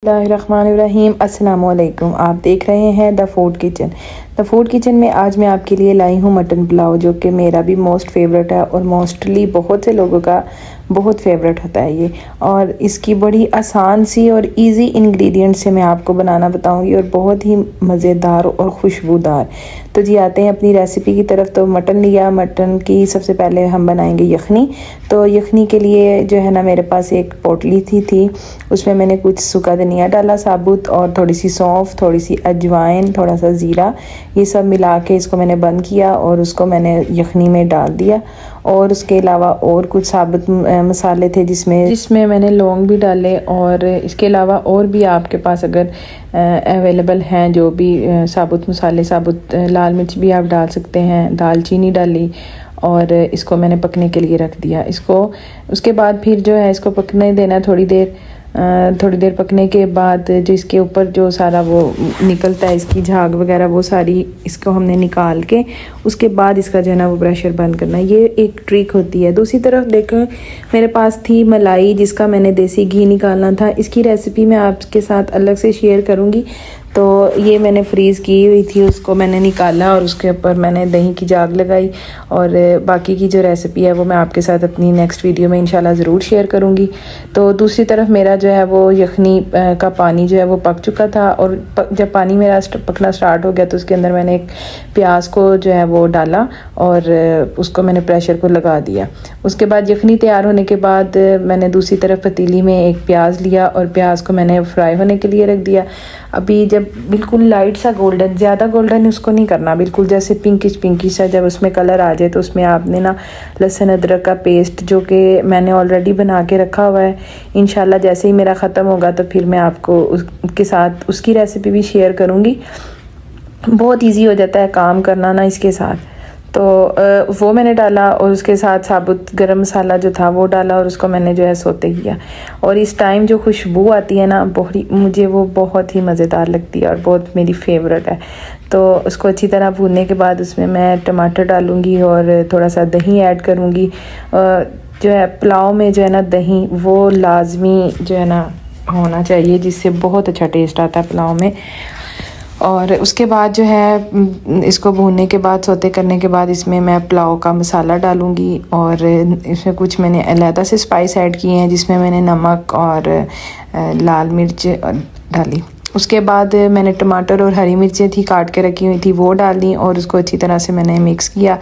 बिस्मिल्लाहिर्रहमानिर्रहीम। अस्सलाम वालेकुम। आप देख रहे हैं the food kitchen. The food kitchen में आज मैं आपके लिए लाई हूँ मटन पुलाव, जो कि मेरा भी मोस्ट फेवरेट है और मोस्टली बहुत से लोगों का बहुत फेवरेट होता है ये। और इसकी बड़ी आसान सी और इजी इंग्रेडिएंट से मैं आपको बनाना बताऊंगी और बहुत ही मज़ेदार और खुशबूदार। तो जी आते हैं अपनी रेसिपी की तरफ। तो मटन लिया, मटन की सबसे पहले हम बनाएंगे यखनी। तो यखनी के लिए जो है ना, मेरे पास एक पोटली थी उसमें मैंने कुछ सूखा धनिया डाला साबुत, और थोड़ी सी सौंफ, थोड़ी सी अजवाइन, थोड़ा सा ज़ीरा, ये सब मिला के इसको मैंने बंद किया और उसको मैंने यखनी में डाल दिया। और उसके अलावा और कुछ साबुत मसाले थे जिसमें मैंने लौंग भी डाले। और इसके अलावा और भी आपके पास अगर अवेलेबल हैं जो भी साबुत मसाले, साबुत लाल मिर्च भी आप डाल सकते हैं, दालचीनी डाली और इसको मैंने पकने के लिए रख दिया। इसको उसके बाद फिर जो है इसको पकने देना थोड़ी देर पकने के बाद जो इसके ऊपर जो सारा वो निकलता है, इसकी झाग वगैरह, वो सारी इसको हमने निकाल के उसके बाद इसका जो है ना वो प्रेशर बंद करना। ये एक ट्रिक होती है। दूसरी तरफ देखें, मेरे पास थी मलाई जिसका मैंने देसी घी निकालना था। इसकी रेसिपी मैं आपके साथ अलग से शेयर करूँगी। तो ये मैंने फ्रीज़ की हुई थी, उसको मैंने निकाला और उसके ऊपर मैंने दही की झाग लगाई। और बाकी की जो रेसिपी है वो मैं आपके साथ अपनी नेक्स्ट वीडियो में इंशाल्लाह ज़रूर शेयर करूँगी। तो दूसरी तरफ मेरा जो है वो यखनी का पानी जो है वो पक चुका था। और जब पानी मेरा पकना स्टार्ट हो गया तो उसके अंदर मैंने एक प्याज को जो है वो डाला और उसको मैंने प्रेशर को लगा दिया। उसके बाद यखनी तैयार होने के बाद मैंने दूसरी तरफ पतीली में एक प्याज लिया और प्याज को मैंने फ्राई होने के लिए रख दिया। अभी जब बिल्कुल लाइट सा गोल्डन, ज़्यादा गोल्डन उसको नहीं करना, बिल्कुल जैसे पिंकिश सा जब उसमें कलर आ जाए तो उसमें आपने ना लहसुन अदरक का पेस्ट, जो कि मैंने ऑलरेडी बना के रखा हुआ है, इंशाल्लाह जैसे ही मेरा ख़त्म होगा तो फिर मैं आपको उसके साथ उसकी रेसिपी भी शेयर करूँगी। बहुत ईजी हो जाता है काम करना ना इसके साथ। तो वो मैंने डाला और उसके साथ साबुत गरम मसाला जो था वो डाला और उसको मैंने जो है सोते किया। और इस टाइम जो खुशबू आती है ना, मुझे वो बहुत ही मज़ेदार लगती है और बहुत मेरी फेवरेट है। तो उसको अच्छी तरह भूनने के बाद उसमें मैं टमाटर डालूँगी और थोड़ा सा दही ऐड करूँगी। जो है पुलाव में जो है ना दही वो लाजमी जो है ना होना चाहिए, जिससे बहुत अच्छा टेस्ट आता है पुलाव में। और उसके बाद जो है इसको भूनने के बाद, सोते करने के बाद, इसमें मैं पुलाव का मसाला डालूँगी। और इसमें कुछ मैंने अलहदा से स्पाइस ऐड किए हैं, जिसमें मैंने नमक और लाल मिर्च डाली। उसके बाद मैंने टमाटर और हरी मिर्चें थी काट के रखी हुई थी, वो डाल दी और उसको अच्छी तरह से मैंने मिक्स किया।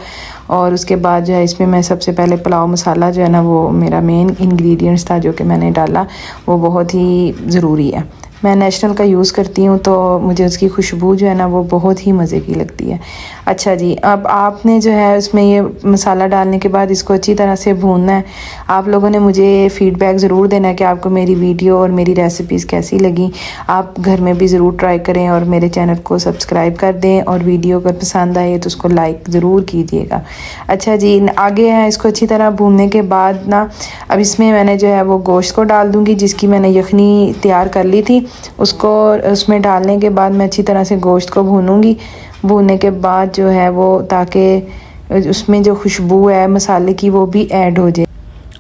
और उसके बाद जो है इसमें मैं सबसे पहले पुलाव मसाला जो है ना वो मेरा मेन इंग्रेडिएंट्स था जो कि मैंने डाला, वो बहुत ही ज़रूरी है। मैं नेशनल का यूज़ करती हूँ तो मुझे उसकी खुशबू जो है ना वो बहुत ही मज़े की लगती है। अच्छा जी, अब आपने जो है उसमें ये मसाला डालने के बाद इसको अच्छी तरह से भूनना है। आप लोगों ने मुझे फ़ीडबैक ज़रूर देना है कि आपको मेरी वीडियो और मेरी रेसिपीज़ कैसी लगी। आप घर में भी ज़रूर ट्राई करें और मेरे चैनल को सब्सक्राइब कर दें। और वीडियो अगर पसंद आए तो उसको लाइक ज़रूर कीजिएगा। अच्छा जी, आगे है इसको अच्छी तरह भूनने के बाद ना, अब इसमें मैंने जो है वो गोश्त को डाल दूँगी, जिसकी मैंने यखनी तैयार कर ली थी। उसको उसमें डालने के बाद मैं अच्छी तरह से गोश्त को भूनूंगी। भूनने के बाद जो है वो, ताकि उसमें जो खुशबू है मसाले की वो भी ऐड हो जाए।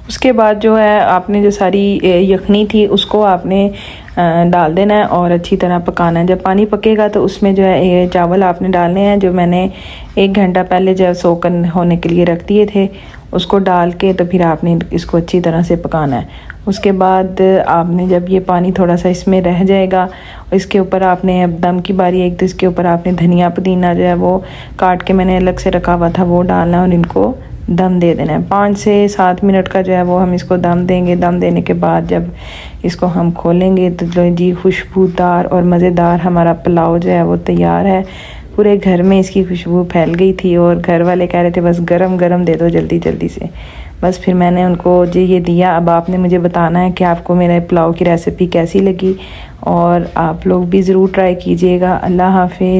उसके बाद जो है आपने जो सारी यखनी थी उसको आपने डाल देना है और अच्छी तरह पकाना है। जब पानी पकेगा तो उसमें जो है ये चावल आपने डालने हैं, जो मैंने 1 घंटा पहले जो सोक होने के लिए रख दिए थे, उसको डाल के तो फिर आपने इसको अच्छी तरह से पकाना है। उसके बाद आपने जब ये पानी थोड़ा सा इसमें रह जाएगा, इसके ऊपर आपने, अब दम की बारी एक, तो इसके ऊपर आपने धनिया पुदीना जो है वो काट के मैंने अलग से रखा हुआ था वो डालना और इनको दम दे देना है। 5 से 7 मिनट का जो है वो हम इसको दम देंगे। दम देने के बाद जब इसको हम खोलेंगे तो जो जी खुशबूदार और मज़ेदार हमारा पुलाव जो है वो तैयार है। पूरे घर में इसकी खुशबू फैल गई थी और घर वाले कह रहे थे बस गरम गरम दे दो जल्दी जल्दी से। बस फिर मैंने उनको जी ये दिया। अब आपने मुझे बताना है कि आपको मेरे पुलाव की रेसिपी कैसी लगी और आप लोग भी ज़रूर ट्राई कीजिएगा। अल्लाह हाफिज़।